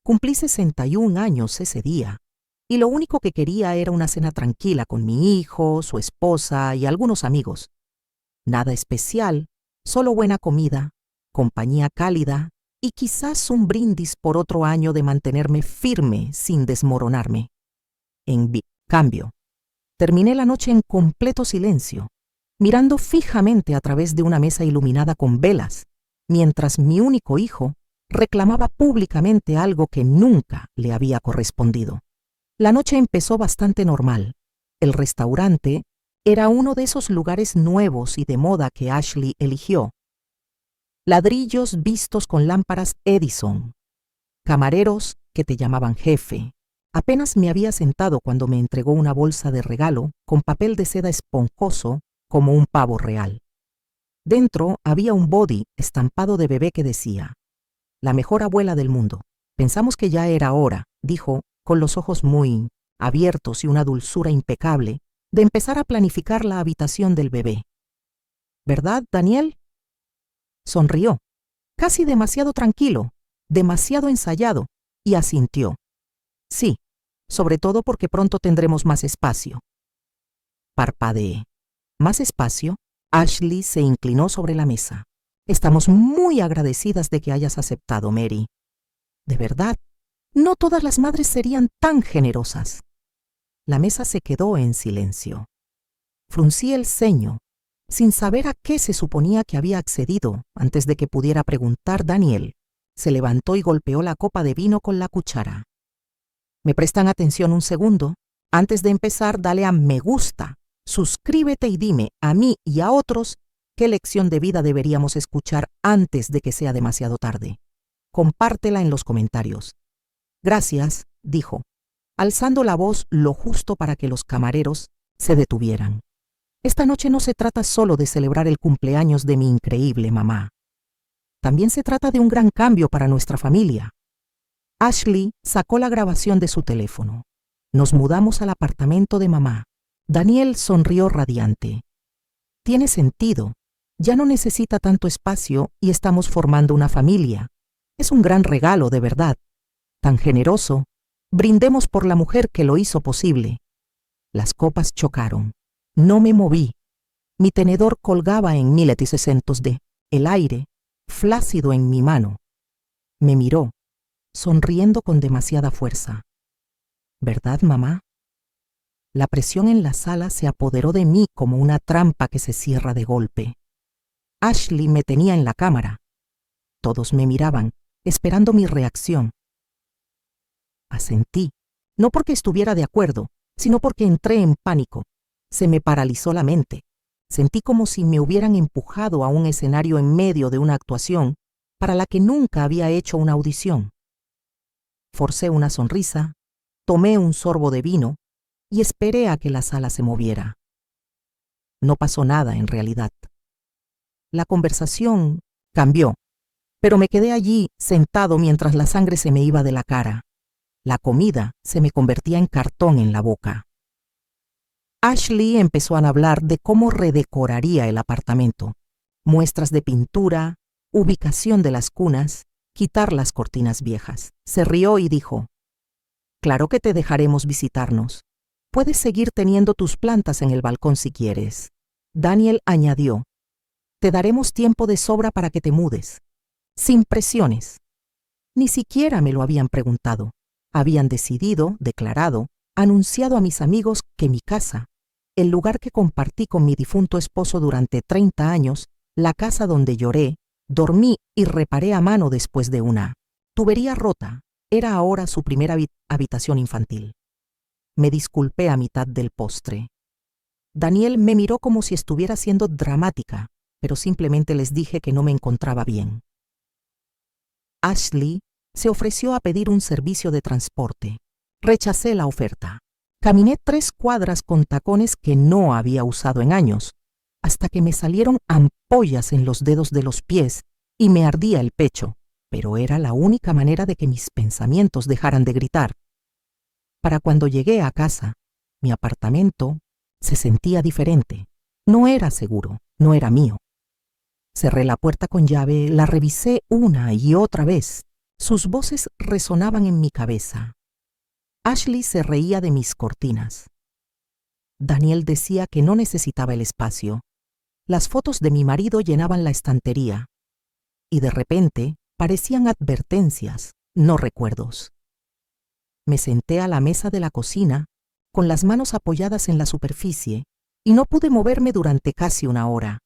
Cumplí 61 años ese día, y lo único que quería era una cena tranquila con mi hijo, su esposa y algunos amigos. Nada especial, solo buena comida, compañía cálida y quizás un brindis por otro año de mantenerme firme sin desmoronarme. Cambio, terminé la noche en completo silencio, mirando fijamente a través de una mesa iluminada con velas, mientras mi único hijo reclamaba públicamente algo que nunca le había correspondido. La noche empezó bastante normal. El restaurante era uno de esos lugares nuevos y de moda que Ashley eligió. Ladrillos vistos con lámparas Edison, camareros que te llamaban jefe. Apenas me había sentado cuando me entregó una bolsa de regalo con papel de seda esponjoso como un pavo real. Dentro había un body estampado de bebé que decía: «La mejor abuela del mundo». Pensamos que ya era hora, dijo, con los ojos muy abiertos y una dulzura impecable, de empezar a planificar la habitación del bebé. «¿Verdad, Daniel?». Sonrió, casi demasiado tranquilo, demasiado ensayado, y asintió. «Sí, sobre todo porque pronto tendremos más espacio». Parpadeé. ¿Más espacio? Ashley se inclinó sobre la mesa. «Estamos muy agradecidas de que hayas aceptado, Mary. De verdad, no todas las madres serían tan generosas». La mesa se quedó en silencio. Fruncí el ceño, sin saber a qué se suponía que había accedido. Antes de que pudiera preguntar, Daniel se levantó y golpeó la copa de vino con la cuchara. ¿Me prestan atención un segundo? Antes de empezar, dale a me gusta, suscríbete y dime a mí y a otros qué lección de vida deberíamos escuchar antes de que sea demasiado tarde. Compártela en los comentarios. «Gracias», dijo, alzando la voz lo justo para que los camareros se detuvieran. «Esta noche no se trata solo de celebrar el cumpleaños de mi increíble mamá. También se trata de un gran cambio para nuestra familia». Ashley sacó la grabación de su teléfono. Nos mudamos al apartamento de mamá. Daniel sonrió radiante. «Tiene sentido. Ya no necesita tanto espacio y estamos formando una familia. Es un gran regalo, de verdad. Tan generoso. Brindemos por la mujer que lo hizo posible». Las copas chocaron. No me moví. Mi tenedor colgaba en 1700 de el aire, flácido en mi mano. Me miró, sonriendo con demasiada fuerza. «¿Verdad, mamá?». La presión en la sala se apoderó de mí como una trampa que se cierra de golpe. Ashley me tenía en la cámara. Todos me miraban, esperando mi reacción. Asentí, no porque estuviera de acuerdo, sino porque entré en pánico. Se me paralizó la mente. Sentí como si me hubieran empujado a un escenario en medio de una actuación para la que nunca había hecho una audición. Forcé una sonrisa, tomé un sorbo de vino y esperé a que la sala se moviera. No pasó nada en realidad. La conversación cambió, pero me quedé allí sentado mientras la sangre se me iba de la cara. La comida se me convertía en cartón en la boca. Ashley empezó a hablar de cómo redecoraría el apartamento. Muestras de pintura, ubicación de las cunas, quitar las cortinas viejas. Se rió y dijo: «Claro que te dejaremos visitarnos. Puedes seguir teniendo tus plantas en el balcón si quieres». Daniel añadió: «Te daremos tiempo de sobra para que te mudes. Sin presiones». Ni siquiera me lo habían preguntado. Habían decidido, declarado, anunciado a mis amigos que mi casa, el lugar que compartí con mi difunto esposo durante 30 años, la casa donde lloré, dormí y reparé a mano después de una tubería rota, era ahora su primera habitación infantil. Me disculpé a mitad del postre. Daniel me miró como si estuviera siendo dramática, pero simplemente les dije que no me encontraba bien. Ashley se ofreció a pedir un servicio de transporte. Rechacé la oferta. Caminé 3 cuadras con tacones que no había usado en años, hasta que me salieron ampollas en los dedos de los pies y me ardía el pecho, pero era la única manera de que mis pensamientos dejaran de gritar. Para cuando llegué a casa, mi apartamento se sentía diferente. No era seguro, no era mío. Cerré la puerta con llave, la revisé una y otra vez. Sus voces resonaban en mi cabeza. Ashley se reía de mis cortinas. Daniel decía que no necesitaba el espacio. Las fotos de mi marido llenaban la estantería. Y de repente parecían advertencias, no recuerdos. Me senté a la mesa de la cocina, con las manos apoyadas en la superficie, y no pude moverme durante casi una hora.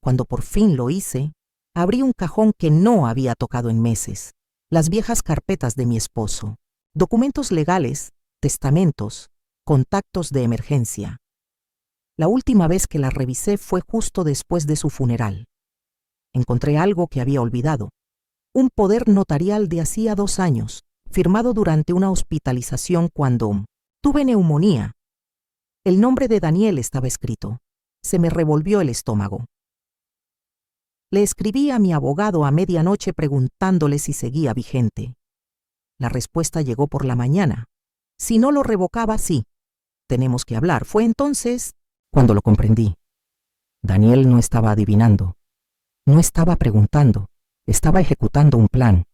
Cuando por fin lo hice, abrí un cajón que no había tocado en meses, las viejas carpetas de mi esposo, documentos legales, testamentos, contactos de emergencia. La última vez que las revisé fue justo después de su funeral. Encontré algo que había olvidado, un poder notarial de hacía 2 años, firmado durante una hospitalización cuando tuve neumonía. El nombre de Daniel estaba escrito. Se me revolvió el estómago. Le escribí a mi abogado a medianoche preguntándole si seguía vigente. La respuesta llegó por la mañana. Si no lo revocaba, sí. Tenemos que hablar. Fue entonces cuando lo comprendí. Daniel no estaba adivinando. No estaba preguntando. Estaba ejecutando un plan.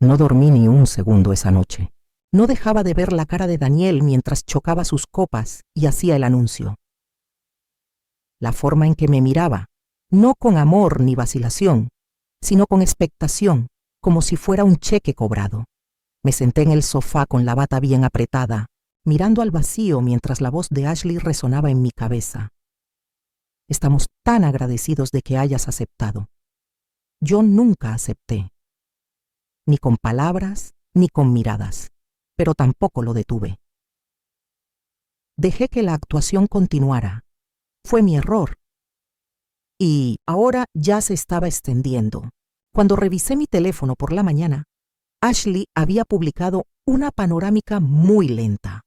No dormí ni un segundo esa noche. No dejaba de ver la cara de Daniel mientras chocaba sus copas y hacía el anuncio. La forma en que me miraba, no con amor ni vacilación, sino con expectación, como si fuera un cheque cobrado. Me senté en el sofá con la bata bien apretada, mirando al vacío mientras la voz de Ashley resonaba en mi cabeza. Estamos tan agradecidos de que hayas aceptado. Yo nunca acepté. Ni con palabras, ni con miradas, pero tampoco lo detuve. Dejé que la actuación continuara. Fue mi error. Y ahora ya se estaba extendiendo. Cuando revisé mi teléfono por la mañana, Ashley había publicado una panorámica muy lenta.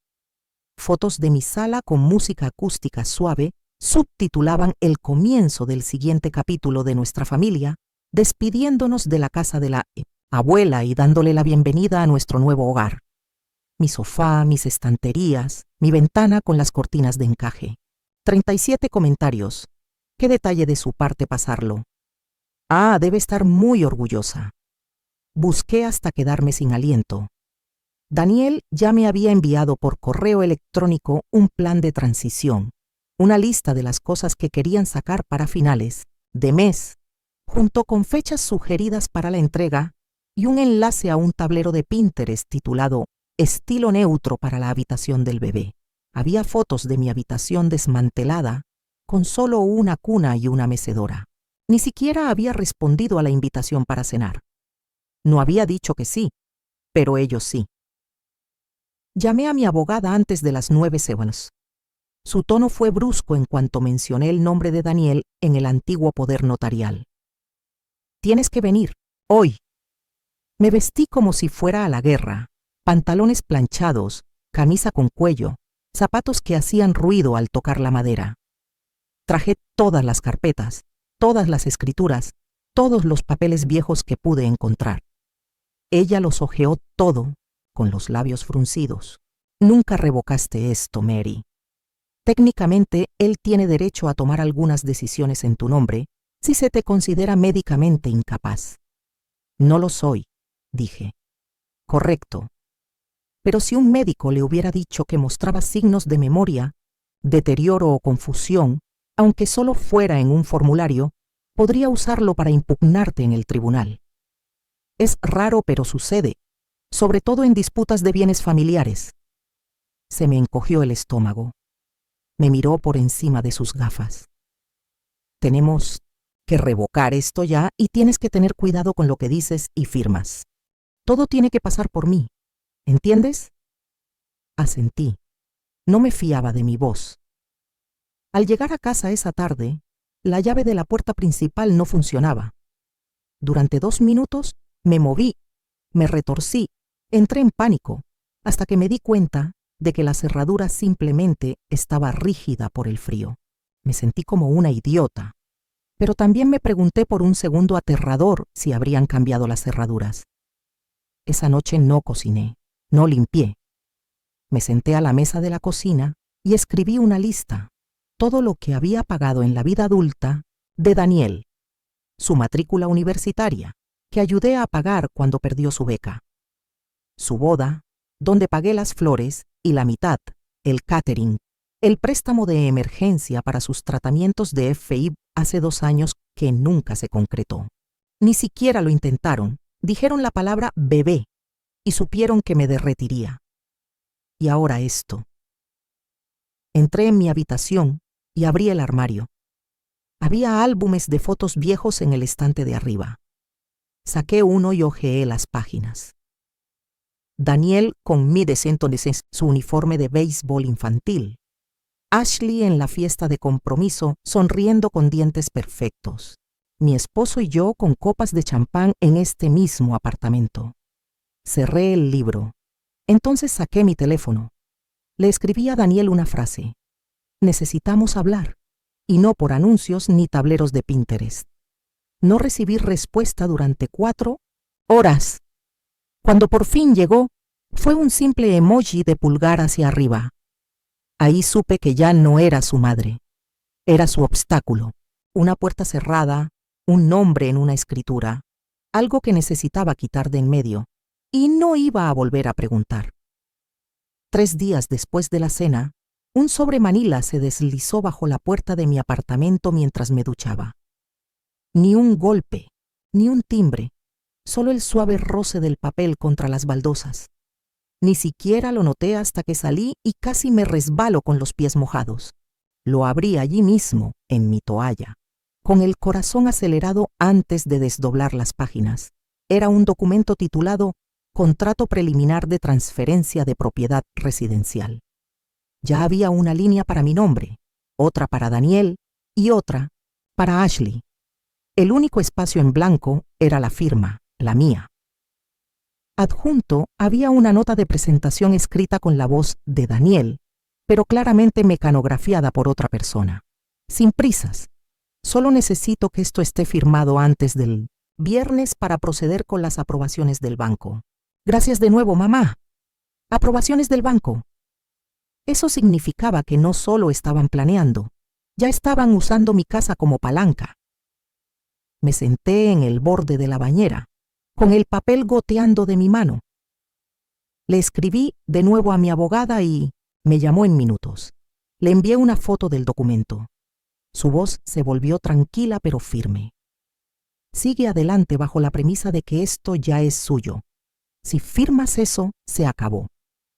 Fotos de mi sala con música acústica suave subtitulaban el comienzo del siguiente capítulo de nuestra familia, despidiéndonos de la casa de la abuela y dándole la bienvenida a nuestro nuevo hogar. Mi sofá, mis estanterías, mi ventana con las cortinas de encaje. 37 comentarios. ¿Qué detalle de su parte pasarlo? Ah, debe estar muy orgullosa. Busqué hasta quedarme sin aliento. Daniel ya me había enviado por correo electrónico un plan de transición, una lista de las cosas que querían sacar para finales de mes, junto con fechas sugeridas para la entrega y un enlace a un tablero de Pinterest titulado Estilo neutro para la habitación del bebé. Había fotos de mi habitación desmantelada, con solo una cuna y una mecedora. Ni siquiera había respondido a la invitación para cenar. No había dicho que sí, pero ellos sí. Llamé a mi abogada antes de las 9 semanas. Su tono fue brusco en cuanto mencioné el nombre de Daniel en el antiguo poder notarial. Tienes que venir, hoy. Me vestí como si fuera a la guerra, pantalones planchados, camisa con cuello, zapatos que hacían ruido al tocar la madera. Traje todas las carpetas, todas las escrituras, todos los papeles viejos que pude encontrar. Ella los hojeó todo, con los labios fruncidos. Nunca revocaste esto, Mary. Técnicamente, él tiene derecho a tomar algunas decisiones en tu nombre si se te considera médicamente incapaz. No lo soy, dije. Correcto. Pero si un médico le hubiera dicho que mostraba signos de memoria, deterioro o confusión, aunque solo fuera en un formulario, podría usarlo para impugnarte en el tribunal. Es raro, pero sucede, sobre todo en disputas de bienes familiares. Se me encogió el estómago. Me miró por encima de sus gafas. Tenemos que revocar esto ya y tienes que tener cuidado con lo que dices y firmas. Todo tiene que pasar por mí. ¿Entiendes? Asentí. No me fiaba de mi voz. Al llegar a casa esa tarde, la llave de la puerta principal no funcionaba. Durante 2 minutos me moví, me retorcí, entré en pánico, hasta que me di cuenta de que la cerradura simplemente estaba rígida por el frío. Me sentí como una idiota, pero también me pregunté por un segundo aterrador si habrían cambiado las cerraduras. Esa noche no cociné, no limpié. Me senté a la mesa de la cocina y escribí una lista, todo lo que había pagado en la vida adulta de Daniel, su matrícula universitaria, que ayudé a pagar cuando perdió su beca. Su boda, donde pagué las flores, y la mitad, el catering, el préstamo de emergencia para sus tratamientos de FI hace 2 años que nunca se concretó. Ni siquiera lo intentaron, dijeron la palabra bebé y supieron que me derretiría. Y ahora esto. Entré en mi habitación y abrí el armario. Había álbumes de fotos viejos en el estante de arriba. Saqué uno y hojeé las páginas. Daniel con su uniforme de béisbol infantil. Ashley en la fiesta de compromiso, sonriendo con dientes perfectos. Mi esposo y yo con copas de champán en este mismo apartamento. Cerré el libro. Entonces saqué mi teléfono. Le escribí a Daniel una frase. Necesitamos hablar. Y no por anuncios ni tableros de Pinterest. No recibí respuesta durante 4 horas. Cuando por fin llegó, fue un simple emoji de pulgar hacia arriba. Ahí supe que ya no era su madre. Era su obstáculo. Una puerta cerrada, un nombre en una escritura, algo que necesitaba quitar de en medio, y no iba a volver a preguntar. 3 días después de la cena, un sobre manila se deslizó bajo la puerta de mi apartamento mientras me duchaba. Ni un golpe, ni un timbre, solo el suave roce del papel contra las baldosas. Ni siquiera lo noté hasta que salí y casi me resbalo con los pies mojados. Lo abrí allí mismo, en mi toalla, con el corazón acelerado antes de desdoblar las páginas. Era un documento titulado Contrato preliminar de transferencia de propiedad residencial. Ya había una línea para mi nombre, otra para Daniel y otra para Ashley. El único espacio en blanco era la firma, la mía. Adjunto había una nota de presentación escrita con la voz de Daniel, pero claramente mecanografiada por otra persona. Sin prisas. Solo necesito que esto esté firmado antes del viernes para proceder con las aprobaciones del banco. Gracias de nuevo, mamá. Aprobaciones del banco. Eso significaba que no solo estaban planeando, ya estaban usando mi casa como palanca. Me senté en el borde de la bañera, con el papel goteando de mi mano. Le escribí de nuevo a mi abogada y me llamó en minutos. Le envié una foto del documento. Su voz se volvió tranquila pero firme. Sigue adelante bajo la premisa de que esto ya es suyo. Si firmas eso, se acabó.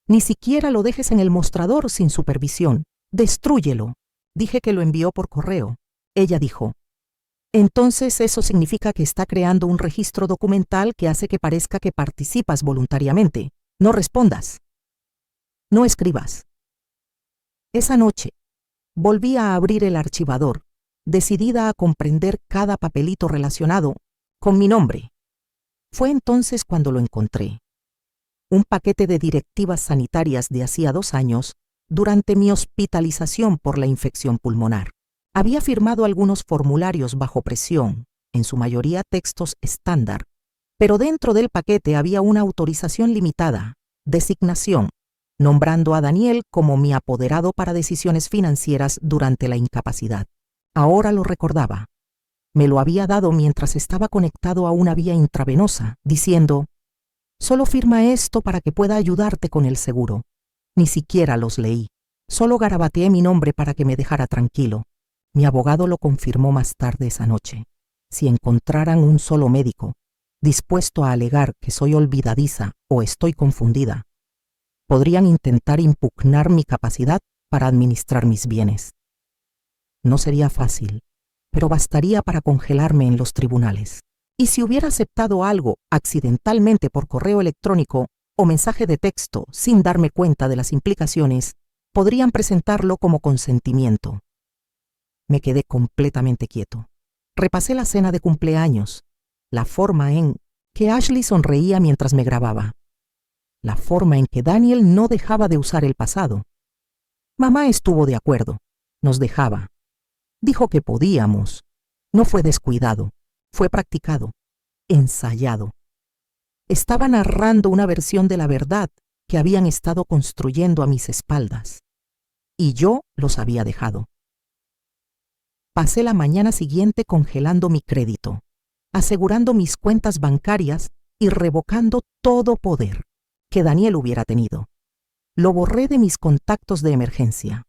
Ni siquiera lo dejes en el mostrador sin supervisión. Destrúyelo. Dije que lo envió por correo. Ella dijo, entonces eso significa que está creando un registro documental que hace que parezca que participas voluntariamente. No respondas. No escribas. Esa noche, volví a abrir el archivador, decidida a comprender cada papelito relacionado con mi nombre. Fue entonces cuando lo encontré. Un paquete de directivas sanitarias de hacía 2 años durante mi hospitalización por la infección pulmonar. Había firmado algunos formularios bajo presión, en su mayoría textos estándar, pero dentro del paquete había una autorización limitada, designación, nombrando a Daniel como mi apoderado para decisiones financieras durante la incapacidad. Ahora lo recordaba. Me lo había dado mientras estaba conectado a una vía intravenosa, diciendo, solo firma esto para que pueda ayudarte con el seguro. Ni siquiera los leí. Solo garabateé mi nombre para que me dejara tranquilo. Mi abogado lo confirmó más tarde esa noche. Si encontraran un solo médico dispuesto a alegar que soy olvidadiza o estoy confundida, podrían intentar impugnar mi capacidad para administrar mis bienes. No sería fácil, pero bastaría para congelarme en los tribunales. Y si hubiera aceptado algo accidentalmente por correo electrónico o mensaje de texto sin darme cuenta de las implicaciones, podrían presentarlo como consentimiento. Me quedé completamente quieto. Repasé la cena de cumpleaños, la forma en que Ashley sonreía mientras me grababa, la forma en que Daniel no dejaba de usar el pasado. Mamá estuvo de acuerdo, nos dejaba. Dijo que podíamos. No fue descuidado, fue practicado, ensayado. Estaba narrando una versión de la verdad que habían estado construyendo a mis espaldas. Y yo los había dejado. Pasé la mañana siguiente congelando mi crédito. asegurando mis cuentas bancarias y revocando todo poder que Daniel hubiera tenido. Lo borré de mis contactos de emergencia.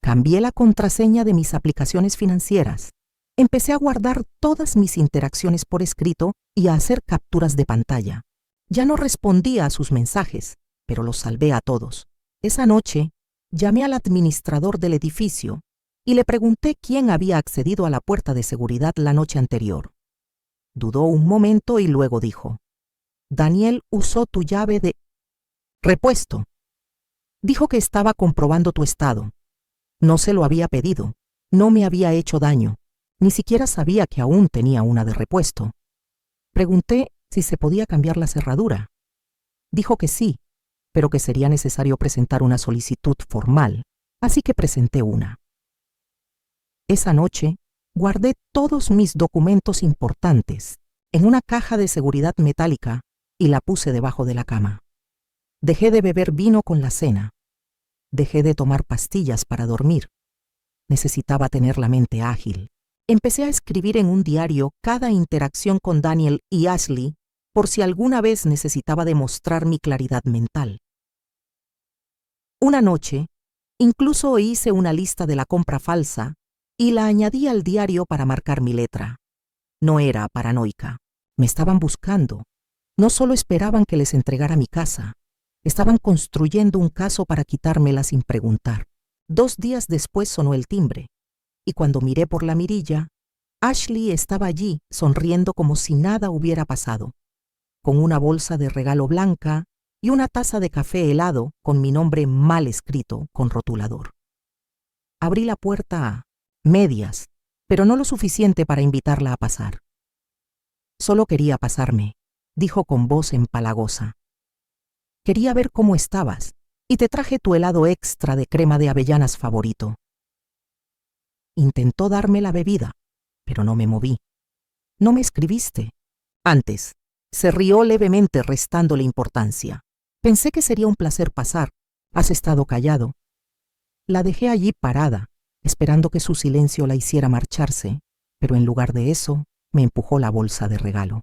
Cambié la contraseña de mis aplicaciones financieras. Empecé a guardar todas mis interacciones por escrito y a hacer capturas de pantalla. Ya no respondía a sus mensajes, pero los salvé a todos. Esa noche, llamé al administrador del edificio y le pregunté quién había accedido a la puerta de seguridad la noche anterior. Dudó un momento y luego dijo: Daniel usó tu llave de repuesto. Dijo que estaba comprobando tu estado. No se lo había pedido, no me había hecho daño, ni siquiera sabía que aún tenía una de repuesto. Pregunté si se podía cambiar la cerradura. Dijo que sí, pero que sería necesario presentar una solicitud formal, así que presenté una. Esa noche, guardé todos mis documentos importantes en una caja de seguridad metálica y la puse debajo de la cama. Dejé de beber vino con la cena. Dejé de tomar pastillas para dormir. Necesitaba tener la mente ágil. Empecé a escribir en un diario cada interacción con Daniel y Ashley por si alguna vez necesitaba demostrar mi claridad mental. Una noche, incluso hice una lista de la compra falsa y la añadí al diario para marcar mi letra. No era paranoica. Me estaban buscando. No solo esperaban que les entregara mi casa. Estaban construyendo un caso para quitármela sin preguntar. 2 días después sonó el timbre, y cuando miré por la mirilla, Ashley estaba allí, sonriendo como si nada hubiera pasado, con una bolsa de regalo blanca y una taza de café helado con mi nombre mal escrito con rotulador. Abrí la puerta a medias, pero no lo suficiente para invitarla a pasar. Solo quería pasarme, dijo con voz empalagosa. Quería ver cómo estabas y te traje tu helado extra de crema de avellanas favorito. Intentó darme la bebida, pero no me moví. No me escribiste. Antes, se rió levemente restándole importancia. Pensé que sería un placer pasar. Has estado callado. La dejé allí parada, esperando que su silencio la hiciera marcharse, pero en lugar de eso, me empujó la bolsa de regalo.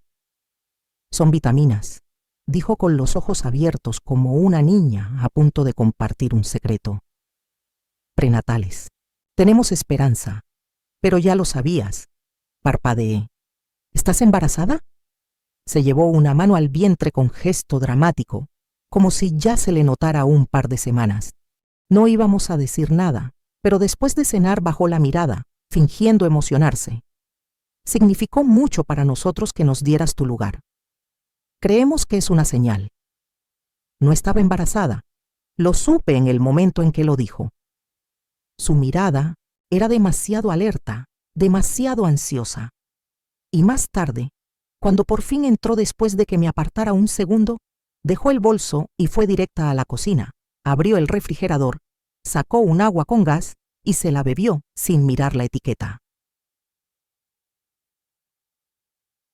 Son vitaminas, dijo con los ojos abiertos como una niña a punto de compartir un secreto. Prenatales. Tenemos esperanza. Pero ya lo sabías. Parpadeé. ¿Estás embarazada? Se llevó una mano al vientre con gesto dramático, como si ya se le notara un par de semanas. No íbamos a decir nada, pero después de cenar bajó la mirada, fingiendo emocionarse. Significó mucho para nosotros que nos dieras tu lugar. Creemos que es una señal. No estaba embarazada. Lo supe en el momento en que lo dijo. Su mirada era demasiado alerta, demasiado ansiosa. Y más tarde, cuando por fin entró después de que me apartara un segundo, dejó el bolso y fue directa a la cocina, abrió el refrigerador, sacó un agua con gas y se la bebió sin mirar la etiqueta.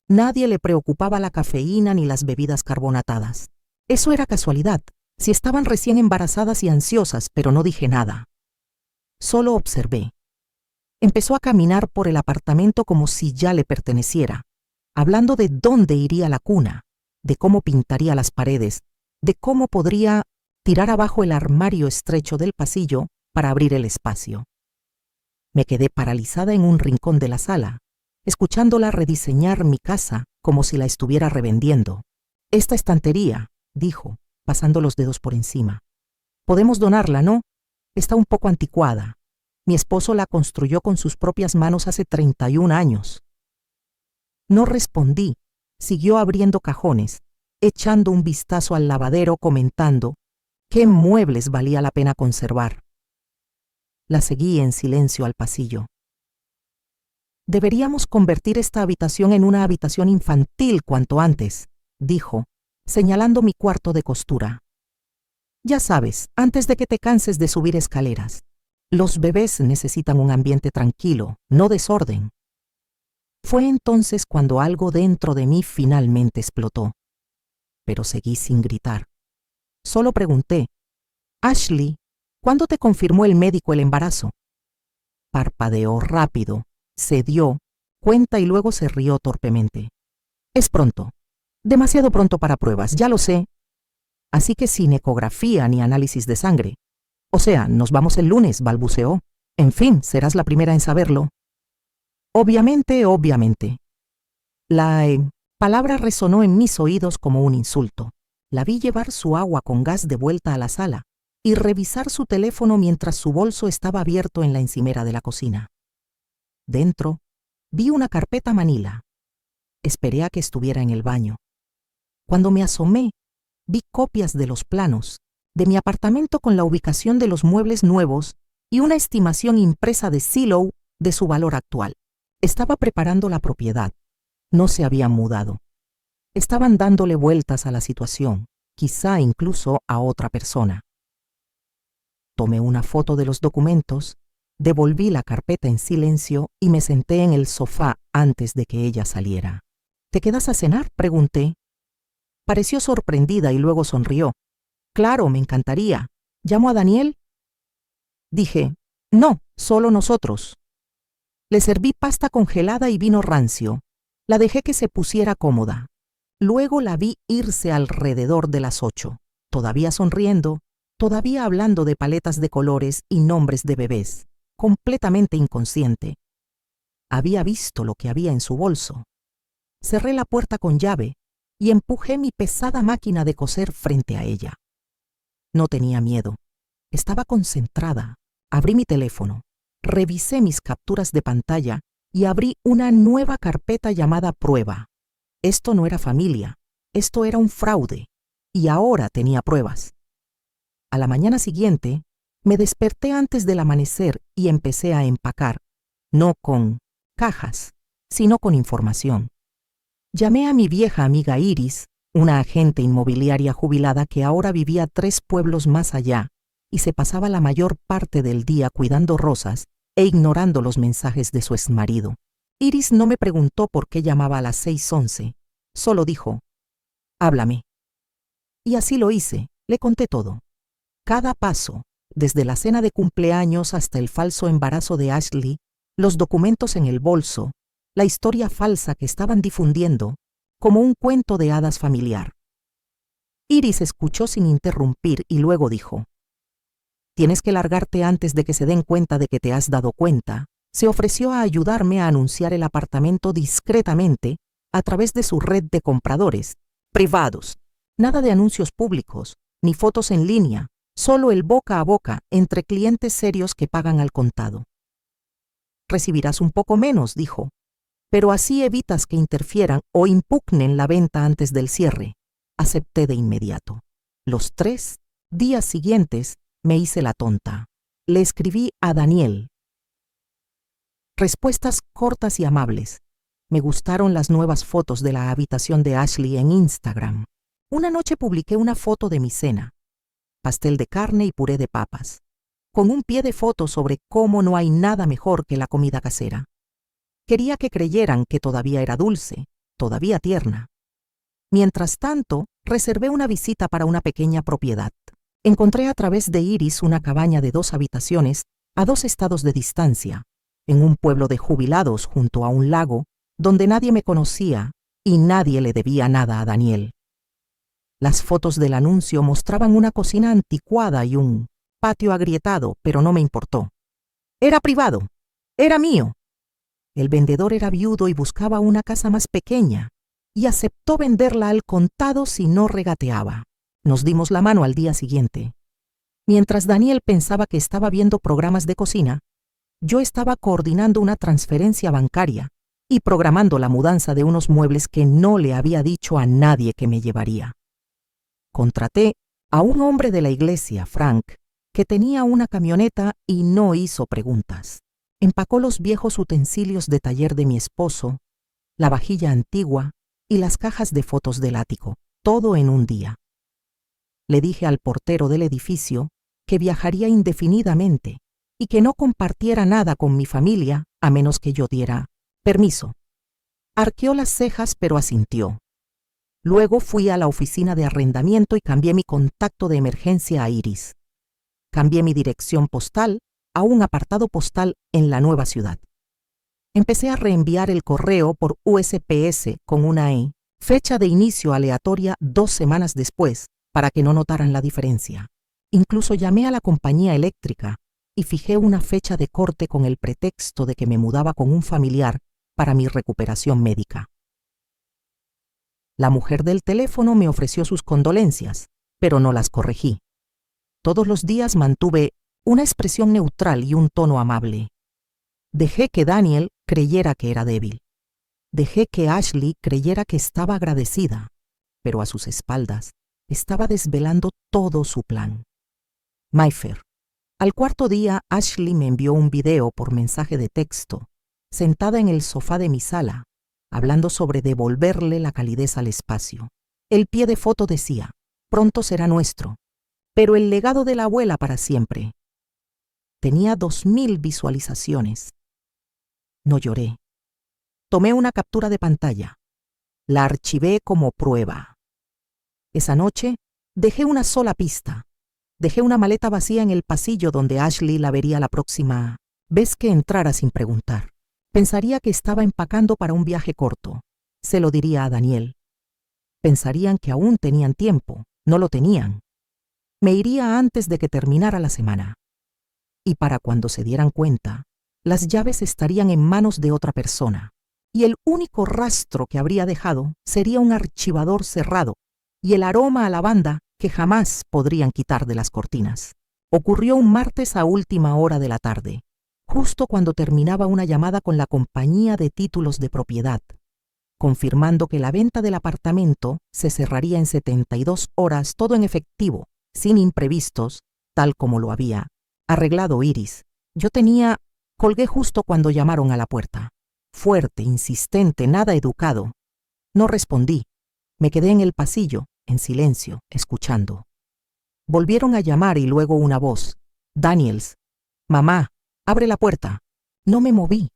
Nadie le preocupaba la cafeína ni las bebidas carbonatadas. Eso era casualidad, si estaban recién embarazadas y ansiosas, pero no dije nada. Solo observé. Empezó a caminar por el apartamento como si ya le perteneciera, hablando de dónde iría la cuna, de cómo pintaría las paredes, de cómo podría tirar abajo el armario estrecho del pasillo para abrir el espacio. Me quedé paralizada en un rincón de la sala, escuchándola rediseñar mi casa como si la estuviera revendiendo. Esta estantería, dijo, pasando los dedos por encima. Podemos donarla, ¿no? Está un poco anticuada. Mi esposo la construyó con sus propias manos hace 31 años. No respondí. Siguió abriendo cajones, echando un vistazo al lavadero, comentando qué muebles valía la pena conservar. La seguí en silencio al pasillo. Deberíamos convertir esta habitación en una habitación infantil cuanto antes, dijo, señalando mi cuarto de costura. Ya sabes, antes de que te canses de subir escaleras. Los bebés necesitan un ambiente tranquilo, no desorden. Fue entonces cuando algo dentro de mí finalmente explotó. Pero seguí sin gritar. Solo pregunté, Ashley, ¿cuándo te confirmó el médico el embarazo? Parpadeó rápido, cedió cuenta y luego se rió torpemente. Es pronto. Demasiado pronto para pruebas, ya lo sé. Así que sin ecografía ni análisis de sangre. O sea, nos vamos el lunes, balbuceó. En fin, serás la primera en saberlo. Obviamente, obviamente. La palabra resonó en mis oídos como un insulto. La vi llevar su agua con gas de vuelta a la sala y revisar su teléfono mientras su bolso estaba abierto en la encimera de la cocina. Dentro, vi una carpeta manila. Esperé a que estuviera en el baño. Cuando me asomé, vi copias de los planos, de mi apartamento con la ubicación de los muebles nuevos y una estimación impresa de Zillow de su valor actual. Estaba preparando la propiedad. No se habían mudado. Estaban dándole vueltas a la situación, quizá incluso a otra persona. Tomé una foto de los documentos, devolví la carpeta en silencio y me senté en el sofá antes de que ella saliera. ¿Te quedas a cenar?, pregunté. Pareció sorprendida y luego sonrió. Claro, me encantaría. ¿Llamo a Daniel? Dije, no, solo nosotros. Le serví pasta congelada y vino rancio. La dejé que se pusiera cómoda. Luego la vi irse alrededor de las 8, todavía sonriendo, todavía hablando de paletas de colores y nombres de bebés, completamente inconsciente. Había visto lo que había en su bolso. Cerré la puerta con llave y empujé mi pesada máquina de coser frente a ella. No tenía miedo. Estaba concentrada. Abrí mi teléfono, revisé mis capturas de pantalla y abrí una nueva carpeta llamada Prueba. Esto no era familia, esto era un fraude, y ahora tenía pruebas. A la mañana siguiente, me desperté antes del amanecer y empecé a empacar, no con cajas, sino con información. Llamé a mi vieja amiga Iris, una agente inmobiliaria jubilada que ahora vivía 3 pueblos más allá y se pasaba la mayor parte del día cuidando rosas e ignorando los mensajes de su exmarido. Iris no me preguntó por qué llamaba a las 6:11, solo dijo, háblame. Y así lo hice, le conté todo. Cada paso, desde la cena de cumpleaños hasta el falso embarazo de Ashley, los documentos en el bolso, la historia falsa que estaban difundiendo, como un cuento de hadas familiar. Iris escuchó sin interrumpir y luego dijo, tienes que largarte antes de que se den cuenta de que te has dado cuenta. Se ofreció a ayudarme a anunciar el apartamento discretamente a través de su red de compradores privados. Nada de anuncios públicos, ni fotos en línea, solo el boca a boca entre clientes serios que pagan al contado. Recibirás un poco menos, dijo, pero así evitas que interfieran o impugnen la venta antes del cierre. Acepté de inmediato. Los 3 días siguientes me hice la tonta. Le escribí a Daniel. Respuestas cortas y amables. Me gustaron las nuevas fotos de la habitación de Ashley en Instagram. Una noche publiqué una foto de mi cena. Pastel de carne y puré de papas, con un pie de foto sobre cómo no hay nada mejor que la comida casera. Quería que creyeran que todavía era dulce, todavía tierna. Mientras tanto, reservé una visita para una pequeña propiedad. Encontré a través de Iris una cabaña de 2 habitaciones a 2 estados de distancia, en un pueblo de jubilados junto a un lago donde nadie me conocía y nadie le debía nada a Daniel. Las fotos del anuncio mostraban una cocina anticuada y un patio agrietado, pero no me importó. Era privado, era mío. El vendedor era viudo y buscaba una casa más pequeña, y aceptó venderla al contado si no regateaba. Nos dimos la mano al día siguiente. Mientras Daniel pensaba que estaba viendo programas de cocina, yo estaba coordinando una transferencia bancaria y programando la mudanza de unos muebles que no le había dicho a nadie que me llevaría. Contraté a un hombre de la iglesia, Frank, que tenía una camioneta y no hizo preguntas. Empacó los viejos utensilios de taller de mi esposo, la vajilla antigua y las cajas de fotos del ático, todo en un día. Le dije al portero del edificio que viajaría indefinidamente y que no compartiera nada con mi familia a menos que yo diera permiso. Arqueó las cejas pero asintió. Luego fui a la oficina de arrendamiento y cambié mi contacto de emergencia a Iris. Cambié mi dirección postal a un apartado postal en la nueva ciudad. Empecé a reenviar el correo por USPS con una fecha de inicio aleatoria 2 semanas después, para que no notaran la diferencia. Incluso llamé a la compañía eléctrica y fijé una fecha de corte con el pretexto de que me mudaba con un familiar para mi recuperación médica. La mujer del teléfono me ofreció sus condolencias, pero no las corregí. Todos los días mantuve una expresión neutral y un tono amable. Dejé que Daniel creyera que era débil. Dejé que Ashley creyera que estaba agradecida, pero a sus espaldas estaba desvelando todo su plan. Mayfair. Al cuarto día, Ashley me envió un video por mensaje de texto, sentada en el sofá de mi sala, hablando sobre devolverle la calidez al espacio. El pie de foto decía: pronto será nuestro, pero el legado de la abuela para siempre. Tenía 2000 visualizaciones. No lloré. Tomé una captura de pantalla. La archivé como prueba. Esa noche dejé una sola pista. Dejé una maleta vacía en el pasillo donde Ashley la vería la próxima vez que entrara sin preguntar. Pensaría que estaba empacando para un viaje corto. Se lo diría a Daniel. Pensarían que aún tenían tiempo. No lo tenían. Me iría antes de que terminara la semana. Y para cuando se dieran cuenta, las llaves estarían en manos de otra persona. Y el único rastro que habría dejado sería un archivador cerrado y el aroma a lavanda que jamás podrían quitar de las cortinas. Ocurrió un martes a última hora de la tarde, justo cuando terminaba una llamada con la compañía de títulos de propiedad, confirmando que la venta del apartamento se cerraría en 72 horas, todo en efectivo, sin imprevistos, tal como lo había arreglado Iris. Colgué justo cuando llamaron a la puerta. Fuerte, insistente, nada educado. No respondí. Me quedé en el pasillo, en silencio, escuchando. Volvieron a llamar y luego una voz. Daniels. Mamá, abre la puerta. No me moví.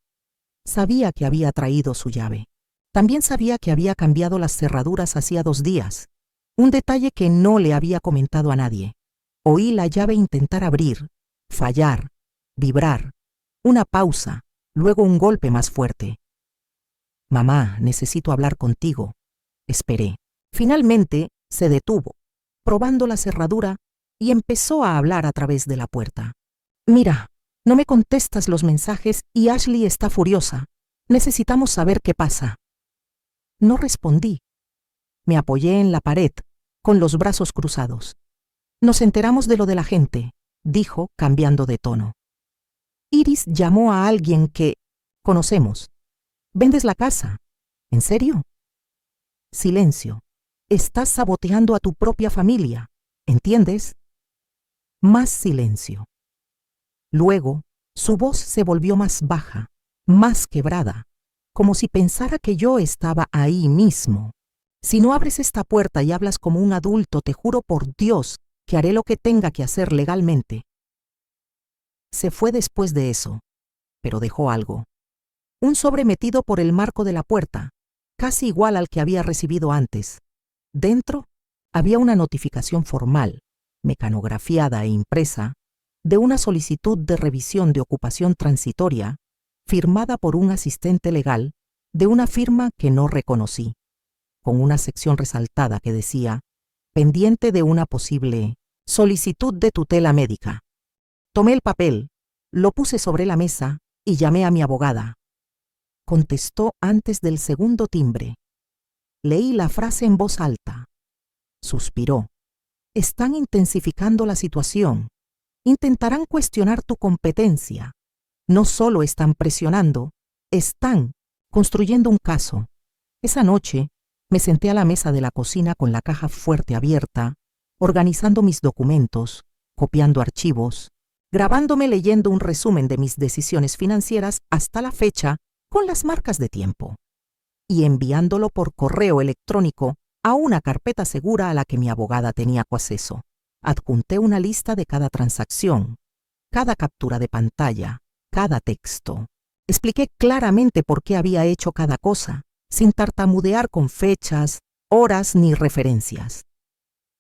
Sabía que había traído su llave. También sabía que había cambiado las cerraduras hacía 2 días. Un detalle que no le había comentado a nadie. Oí la llave intentar abrir, fallar, vibrar. Una pausa, luego un golpe más fuerte. Mamá, necesito hablar contigo. Esperé. Finalmente se detuvo, probando la cerradura, y empezó a hablar a través de la puerta. Mira, no me contestas los mensajes y Ashley está furiosa. Necesitamos saber qué pasa. No respondí. Me apoyé en la pared, con los brazos cruzados. Nos enteramos de lo de la gente, dijo, cambiando de tono. Iris llamó a alguien que conocemos. ¿Vendes la casa? ¿En serio? Silencio. Estás saboteando a tu propia familia, ¿entiendes? Más silencio. Luego, su voz se volvió más baja, más quebrada, como si pensara que yo estaba ahí mismo. Si no abres esta puerta y hablas como un adulto, te juro por Dios que haré lo que tenga que hacer legalmente. Se fue después de eso, pero dejó algo. Un sobre metido por el marco de la puerta, casi igual al que había recibido antes. Dentro había una notificación formal, mecanografiada e impresa, de una solicitud de revisión de ocupación transitoria, firmada por un asistente legal de una firma que no reconocí, con una sección resaltada que decía, pendiente de una posible solicitud de tutela médica. Tomé el papel, lo puse sobre la mesa y llamé a mi abogada. Contestó antes del segundo timbre. Leí la frase en voz alta. Suspiró. Están intensificando la situación. Intentarán cuestionar tu competencia. No solo están presionando, están construyendo un caso. Esa noche me senté a la mesa de la cocina con la caja fuerte abierta, organizando mis documentos, copiando archivos, grabándome leyendo un resumen de mis decisiones financieras hasta la fecha con las marcas de tiempo, y enviándolo por correo electrónico a una carpeta segura a la que mi abogada tenía acceso. Adjunté una lista de cada transacción, cada captura de pantalla, cada texto. Expliqué claramente por qué había hecho cada cosa, sin tartamudear con fechas, horas ni referencias.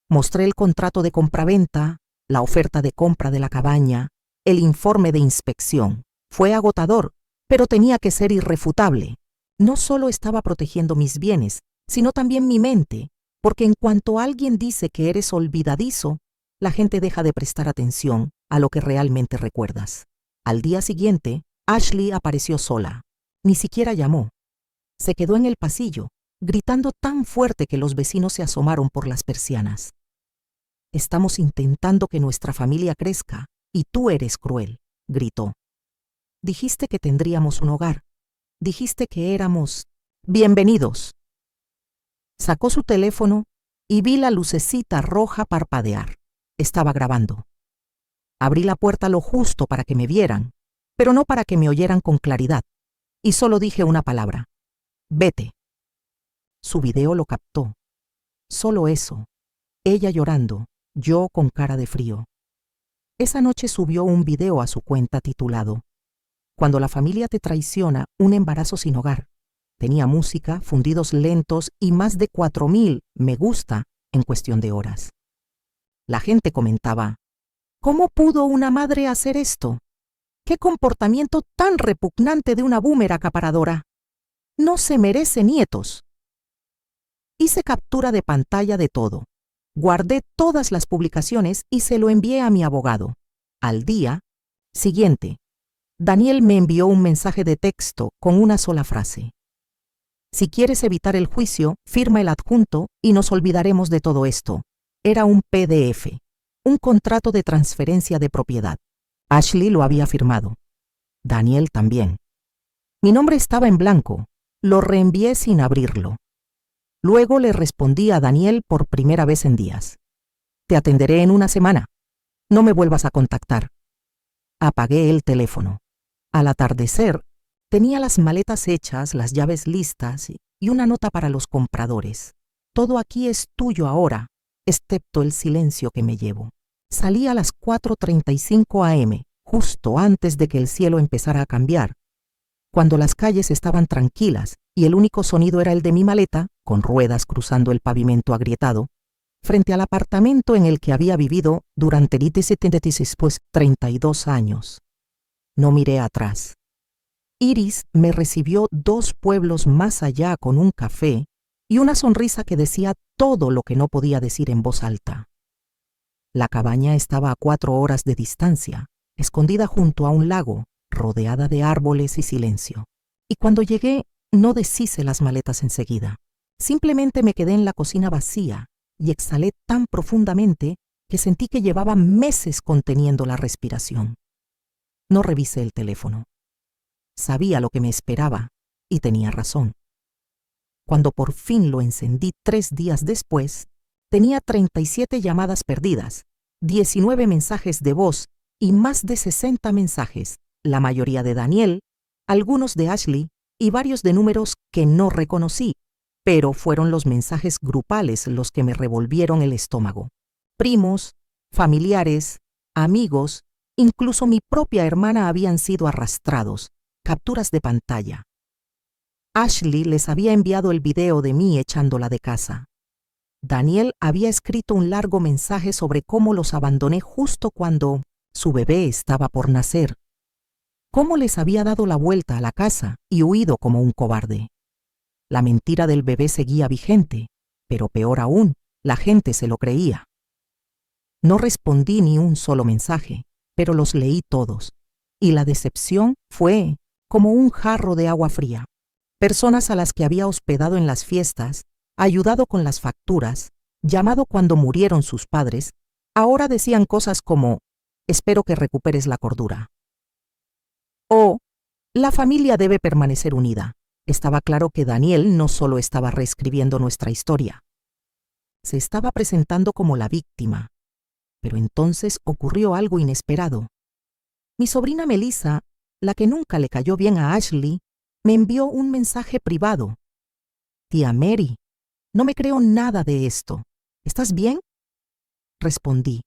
Mostré el contrato de compraventa, la oferta de compra de la cabaña, el informe de inspección. Fue agotador, Pero tenía que ser irrefutable. No solo estaba protegiendo mis bienes, sino también mi mente, porque en cuanto alguien dice que eres olvidadizo, la gente deja de prestar atención a lo que realmente recuerdas. Al día siguiente, Ashley apareció sola. Ni siquiera llamó. Se quedó en el pasillo, gritando tan fuerte que los vecinos se asomaron por las persianas. «Estamos intentando que nuestra familia crezca, y tú eres cruel», gritó. «Dijiste que tendríamos un hogar. Dijiste que éramos bienvenidos». Sacó su teléfono y vi la lucecita roja parpadear. Estaba grabando. Abrí la puerta lo justo para que me vieran, pero no para que me oyeran con claridad, y solo dije una palabra: «Vete». Su video lo captó. Solo eso. Ella llorando, yo con cara de frío. Esa noche subió un video a su cuenta titulado «Cuando la familia te traiciona, un embarazo sin hogar». Tenía música, fundidos lentos y más de 4,000 me gusta en cuestión de horas. La gente comentaba: «¿Cómo pudo una madre hacer esto? ¡Qué comportamiento tan repugnante de una boomer acaparadora! No se merece nietos». Hice captura de pantalla de todo. Guardé todas las publicaciones y se lo envié a mi abogado. Al día siguiente, Daniel me envió un mensaje de texto con una sola frase: «Si quieres evitar el juicio, firma el adjunto y nos olvidaremos de todo esto». Era un PDF, un contrato de transferencia de propiedad. Ashley lo había firmado. Daniel también. Mi nombre estaba en blanco. Lo reenvié sin abrirlo. Luego le respondí a Daniel por primera vez en días: «Te atenderé en una semana. No me vuelvas a contactar». Apagué el teléfono. Al atardecer, tenía las maletas hechas, las llaves listas y una nota para los compradores. «Todo aquí es tuyo ahora, excepto el silencio que me llevo». Salí a las 4:35 am, justo antes de que el cielo empezara a cambiar, cuando las calles estaban tranquilas y el único sonido era el de mi maleta, con ruedas cruzando el pavimento agrietado, frente al apartamento en el que había vivido durante 32 años. No miré atrás. Iris me recibió 2 pueblos más allá con un café y una sonrisa que decía todo lo que no podía decir en voz alta. La cabaña estaba a 4 horas de distancia, escondida junto a un lago, rodeada de árboles y silencio. Y cuando llegué, no deshice las maletas enseguida. Simplemente me quedé en la cocina vacía y exhalé tan profundamente que sentí que llevaba meses conteniendo la respiración. No revisé el teléfono. Sabía lo que me esperaba y tenía razón. Cuando por fin lo encendí 3 días después, tenía 37 llamadas perdidas, 19 mensajes de voz y más de 60 mensajes, la mayoría de Daniel, algunos de Ashley y varios de números que no reconocí, pero fueron los mensajes grupales los que me revolvieron el estómago. Primos, familiares, amigos, incluso mi propia hermana habían sido arrastrados, capturas de pantalla. Ashley les había enviado el video de mí echándola de casa. Daniel había escrito un largo mensaje sobre cómo los abandoné justo cuando su bebé estaba por nacer, cómo les había dado la vuelta a la casa y huido como un cobarde. La mentira del bebé seguía vigente, pero peor aún, la gente se lo creía. No respondí ni un solo mensaje, pero los leí todos, y la decepción fue como un jarro de agua fría. Personas a las que había hospedado en las fiestas, ayudado con las facturas, llamado cuando murieron sus padres, ahora decían cosas como: «Espero que recuperes la cordura». O «La familia debe permanecer unida». Estaba claro que Daniel no solo estaba reescribiendo nuestra historia. Se estaba presentando como la víctima. Pero entonces ocurrió algo inesperado. Mi sobrina Melissa, la que nunca le cayó bien a Ashley, me envió un mensaje privado. «Tía Mary, no me creo nada de esto. ¿Estás bien?». Respondí: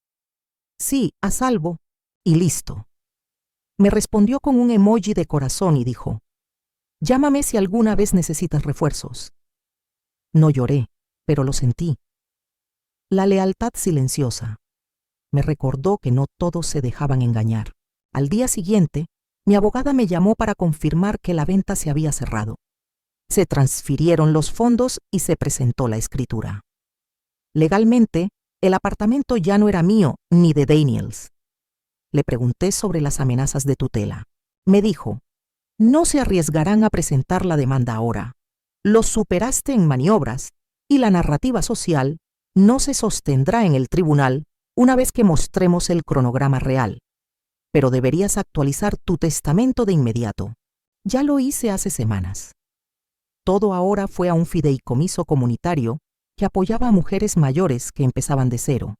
«Sí, a salvo», y listo. Me respondió con un emoji de corazón y dijo: «Llámame si alguna vez necesitas refuerzos». No lloré, pero lo sentí. La lealtad silenciosa. Me recordó que no todos se dejaban engañar. Al día siguiente, Mi abogada me llamó para confirmar que la venta se había cerrado. Se transfirieron los fondos y se presentó la escritura. Legalmente, el apartamento ya no era mío ni de Daniels. Le pregunté sobre las amenazas de tutela. Me dijo, no se arriesgarán a presentar la demanda ahora. Los superaste en maniobras y la narrativa social no se sostendrá en el tribunal una vez que mostremos el cronograma real. Pero deberías actualizar tu testamento de inmediato. Ya lo hice hace semanas. Todo ahora fue a un fideicomiso comunitario que apoyaba a mujeres mayores que empezaban de cero.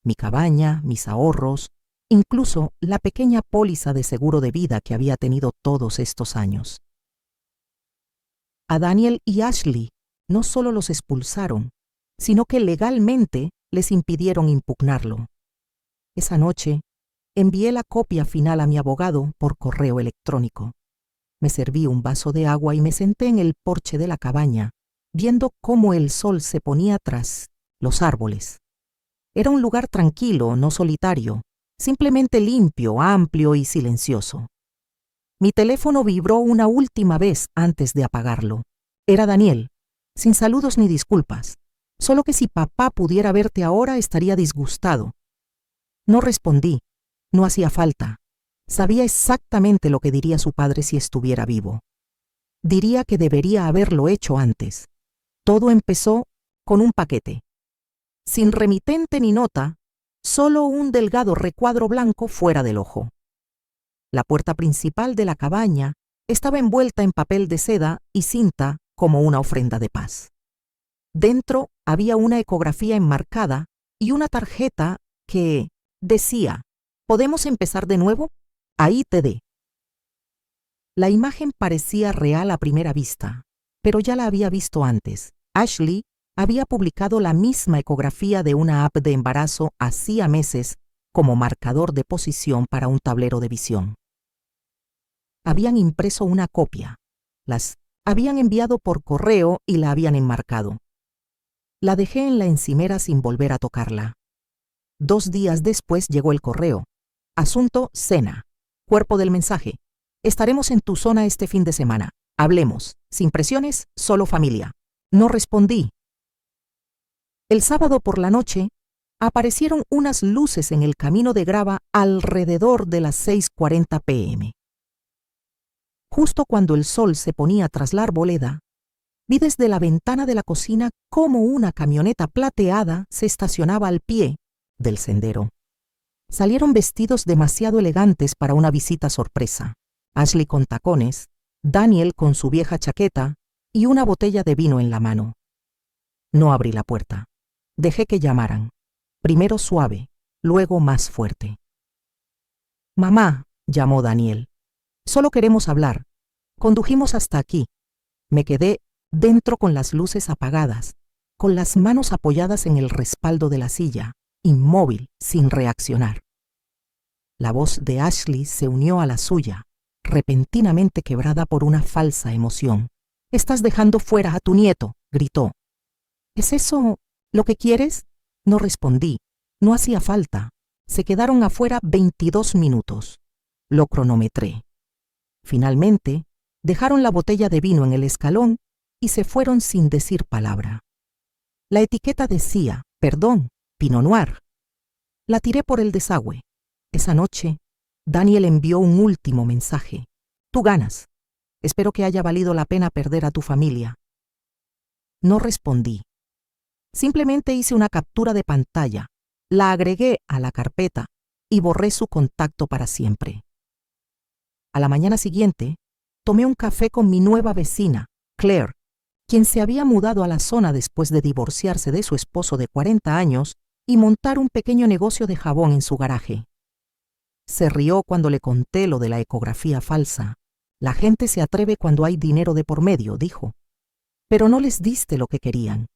Mi cabaña, mis ahorros, incluso la pequeña póliza de seguro de vida que había tenido todos estos años. A Daniel y Ashley no solo los expulsaron, sino que legalmente les impidieron impugnarlo. Esa noche, envié la copia final a mi abogado por correo electrónico. Me serví un vaso de agua y me senté en el porche de la cabaña, viendo cómo el sol se ponía tras los árboles. Era un lugar tranquilo, no solitario, simplemente limpio, amplio y silencioso. Mi teléfono vibró una última vez antes de apagarlo. Era Daniel, sin saludos ni disculpas, solo que si papá pudiera verte ahora estaría disgustado. No respondí, no hacía falta. Sabía exactamente lo que diría su padre si estuviera vivo. Diría que debería haberlo hecho antes. Todo empezó con un paquete. Sin remitente ni nota, solo un delgado recuadro blanco fuera del ojo. La puerta principal de la cabaña estaba envuelta en papel de seda y cinta como una ofrenda de paz. Dentro había una ecografía enmarcada y una tarjeta que decía, ¿podemos empezar de nuevo? Ahí te dé. La imagen parecía real a primera vista, pero ya la había visto antes. Ashley había publicado la misma ecografía de una app de embarazo hacía meses como marcador de posición para un tablero de visión. Habían impreso una copia, las habían enviado por correo y la habían enmarcado. La dejé en la encimera sin volver a tocarla. 2 días después llegó el correo. Asunto cena. Cuerpo del mensaje. Estaremos en tu zona este fin de semana. Hablemos. Sin presiones, solo familia. No respondí. El sábado por la noche, aparecieron unas luces en el camino de grava alrededor de las 6:40 p.m. Justo cuando el sol se ponía tras la arboleda, vi desde la ventana de la cocina cómo una camioneta plateada se estacionaba al pie del sendero. Salieron vestidos demasiado elegantes para una visita sorpresa. Ashley con tacones, Daniel con su vieja chaqueta y una botella de vino en la mano. No abrí la puerta. Dejé que llamaran. Primero suave, luego más fuerte. «Mamá», llamó Daniel. «Solo queremos hablar. Condujimos hasta aquí». Me quedé dentro con las luces apagadas, con las manos apoyadas en el respaldo de la silla, inmóvil, sin reaccionar. La voz de Ashley se unió a la suya, repentinamente quebrada por una falsa emoción. «Estás dejando fuera a tu nieto», gritó. «¿Es eso lo que quieres?». No respondí. No hacía falta. Se quedaron afuera 22 minutos. Lo cronometré. Finalmente, dejaron la botella de vino en el escalón y se fueron sin decir palabra. La etiqueta decía, perdón, Pinot Noir. La tiré por el desagüe. Esa noche, Daniel envió un último mensaje. «Tú ganas. Espero que haya valido la pena perder a tu familia». No respondí. Simplemente hice una captura de pantalla, la agregué a la carpeta y borré su contacto para siempre. A la mañana siguiente, tomé un café con mi nueva vecina, Claire, quien se había mudado a la zona después de divorciarse de su esposo de 40 años y montar un pequeño negocio de jabón en su garaje. Se rió cuando le conté lo de la ecografía falsa. «La gente se atreve cuando hay dinero de por medio», dijo. «Pero no les diste lo que querían.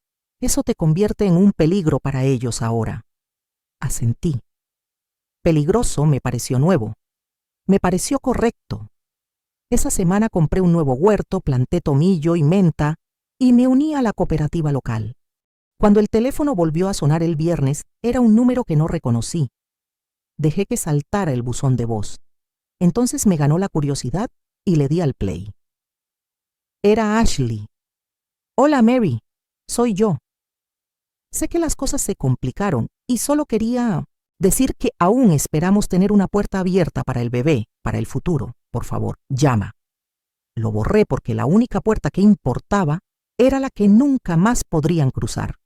Eso te convierte en un peligro para ellos ahora». Asentí. Peligroso me pareció nuevo. Me pareció correcto. Esa semana compré un nuevo huerto, planté tomillo y menta y me uní a la cooperativa local. Cuando el teléfono volvió a sonar el viernes, era un número que no reconocí. Dejé que saltara el buzón de voz. Entonces me ganó la curiosidad y le di al play. Era Ashley. Hola Mary, soy yo. Sé que las cosas se complicaron y solo quería decir que aún esperamos tener una puerta abierta para el bebé, para el futuro. Por favor, llama. Lo borré porque la única puerta que importaba era la que nunca más podrían cruzar.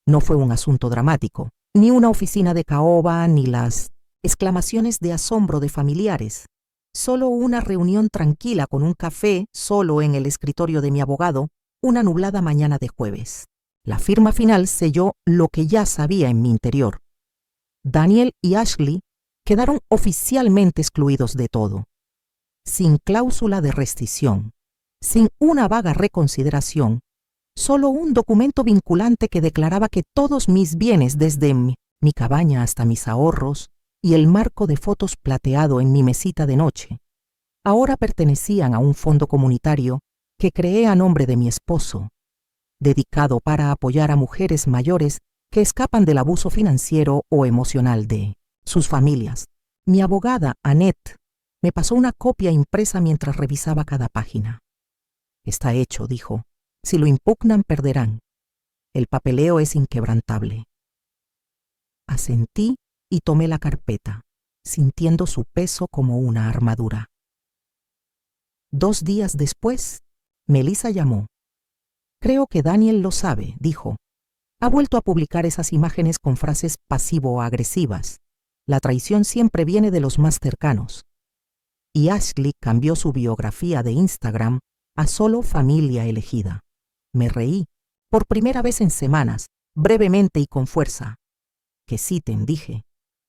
No fue un asunto dramático, ni una oficina de caoba, ni las exclamaciones de asombro de familiares. Solo una reunión tranquila con un café solo en el escritorio de mi abogado, una nublada mañana de jueves. La firma final selló lo que ya sabía en mi interior. Daniel y Ashley quedaron oficialmente excluidos de todo. Sin cláusula de rescisión, sin una vaga reconsideración, solo un documento vinculante que declaraba que todos mis bienes, desde mi cabaña hasta mis ahorros y el marco de fotos plateado en mi mesita de noche, ahora pertenecían a un fondo comunitario que creé a nombre de mi esposo, dedicado para apoyar a mujeres mayores que escapan del abuso financiero o emocional de sus familias. Mi abogada, Annette, me pasó una copia impresa mientras revisaba cada página. Está hecho, dijo. Si lo impugnan, perderán. El papeleo es inquebrantable. Asentí y tomé la carpeta, sintiendo su peso como una armadura. 2 días después, Melissa llamó. Creo que Daniel lo sabe, dijo. Ha vuelto a publicar esas imágenes con frases pasivo-agresivas. La traición siempre viene de los más cercanos. Y Ashley cambió su biografía de Instagram a solo familia elegida. Me reí, por primera vez en semanas, brevemente y con fuerza. Que citen, dije.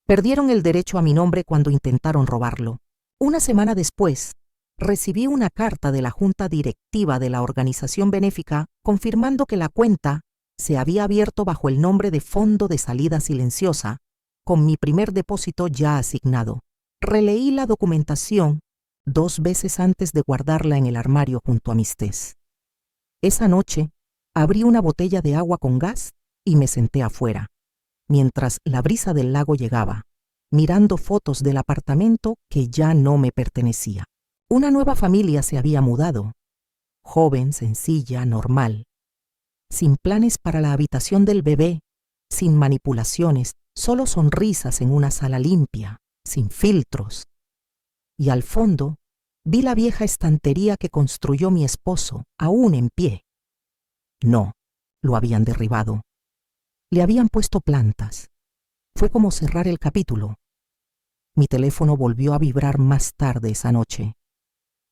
Perdieron el derecho a mi nombre cuando intentaron robarlo. Una semana después, recibí una carta de la junta directiva de la organización benéfica confirmando que la cuenta se había abierto bajo el nombre de Fondo de Salida Silenciosa, con mi primer depósito ya asignado. Releí la documentación 2 veces antes de guardarla en el armario junto a mis tés. Esa noche, abrí una botella de agua con gas y me senté afuera, mientras la brisa del lago llegaba, mirando fotos del apartamento que ya no me pertenecía. Una nueva familia se había mudado, joven, sencilla, normal, sin planes para la habitación del bebé, sin manipulaciones, solo sonrisas en una sala limpia, sin filtros. Y al fondo, vi la vieja estantería que construyó mi esposo, aún en pie. No, lo habían derribado. Le habían puesto plantas. Fue como cerrar el capítulo. Mi teléfono volvió a vibrar más tarde esa noche.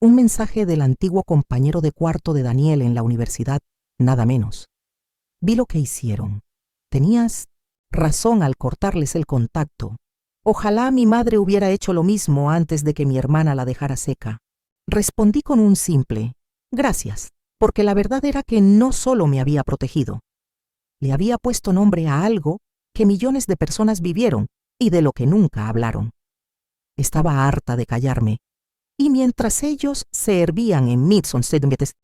Un mensaje del antiguo compañero de cuarto de Daniel en la universidad, nada menos. Vi lo que hicieron. Tenías razón al cortarles el contacto. Ojalá mi madre hubiera hecho lo mismo antes de que mi hermana la dejara seca. Respondí con un simple gracias, porque la verdad era que no solo me había protegido. Le había puesto nombre a algo que millones de personas vivieron y de lo que nunca hablaron. Estaba harta de callarme, y mientras ellos se hervían en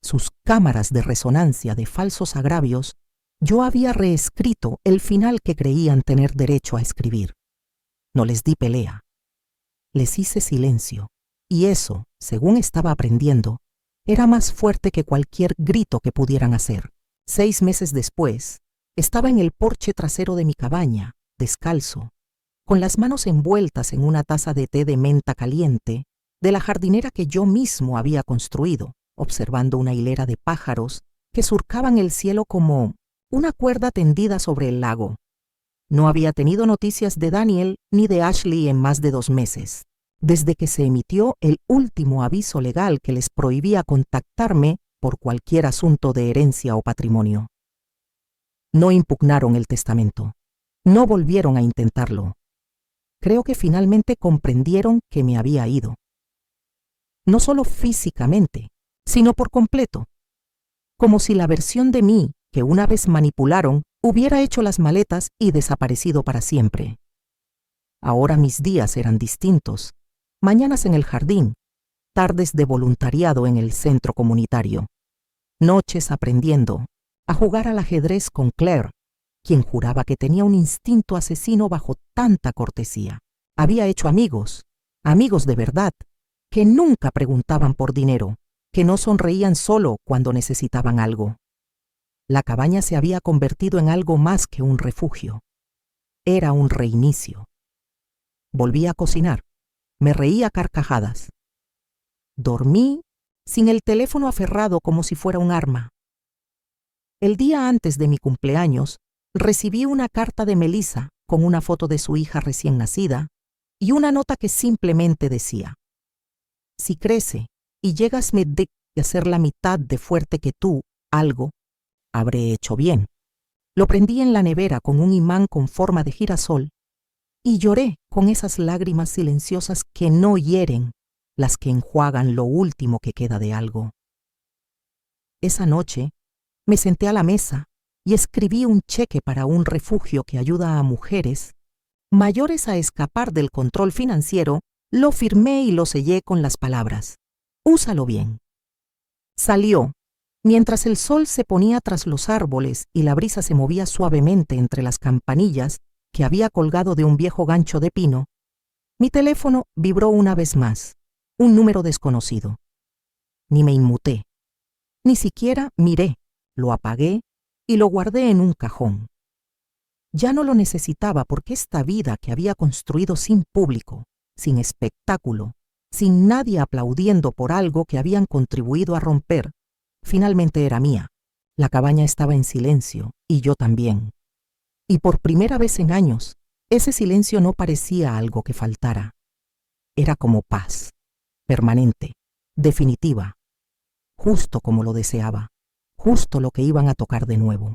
sus cámaras de resonancia de falsos agravios, yo había reescrito el final que creían tener derecho a escribir. No les di pelea. Les hice silencio, y eso, según estaba aprendiendo, era más fuerte que cualquier grito que pudieran hacer. 6 meses después, estaba en el porche trasero de mi cabaña, descalzo, con las manos envueltas en una taza de té de menta caliente de la jardinera que yo mismo había construido, observando una hilera de pájaros que surcaban el cielo como una cuerda tendida sobre el lago. No había tenido noticias de Daniel ni de Ashley en más de 2 meses, desde que se emitió el último aviso legal que les prohibía contactarme por cualquier asunto de herencia o patrimonio. No impugnaron el testamento. No volvieron a intentarlo. Creo que finalmente comprendieron que me había ido. No solo físicamente, sino por completo. Como si la versión de mí que una vez manipularon hubiera hecho las maletas y desaparecido para siempre. Ahora mis días eran distintos. Mañanas en el jardín, tardes de voluntariado en el centro comunitario, noches aprendiendo a jugar al ajedrez con Claire, quien juraba que tenía un instinto asesino bajo tanta cortesía. Había hecho amigos de verdad, que nunca preguntaban por dinero, que no sonreían solo cuando necesitaban algo. La cabaña se había convertido en algo más que un refugio. Era un reinicio. Volví a cocinar. Me reí a carcajadas. Dormí sin el teléfono aferrado como si fuera un arma. El día antes de mi cumpleaños, recibí una carta de Melissa con una foto de su hija recién nacida y una nota que simplemente decía: si crece y llegas a ser la mitad de fuerte que tú, algo, habré hecho bien. Lo prendí en la nevera con un imán con forma de girasol y lloré con esas lágrimas silenciosas que no hieren, las que enjuagan lo último que queda de algo. Esa noche me senté a la mesa y escribí un cheque para un refugio que ayuda a mujeres mayores a escapar del control financiero. Lo firmé y lo sellé con las palabras: úsalo bien. Salió, mientras el sol se ponía tras los árboles y la brisa se movía suavemente entre las campanillas que había colgado de un viejo gancho de pino. Mi teléfono vibró una vez más, un número desconocido. Ni me inmuté, ni siquiera miré, lo apagué y lo guardé en un cajón. Ya no lo necesitaba porque esta vida que había construido sin público, sin espectáculo, sin nadie aplaudiendo por algo que habían contribuido a romper, finalmente era mía. La cabaña estaba en silencio y yo también. Y por primera vez en años, ese silencio no parecía algo que faltara. Era como paz, permanente, definitiva, justo como lo deseaba, justo lo que iban a tocar de nuevo.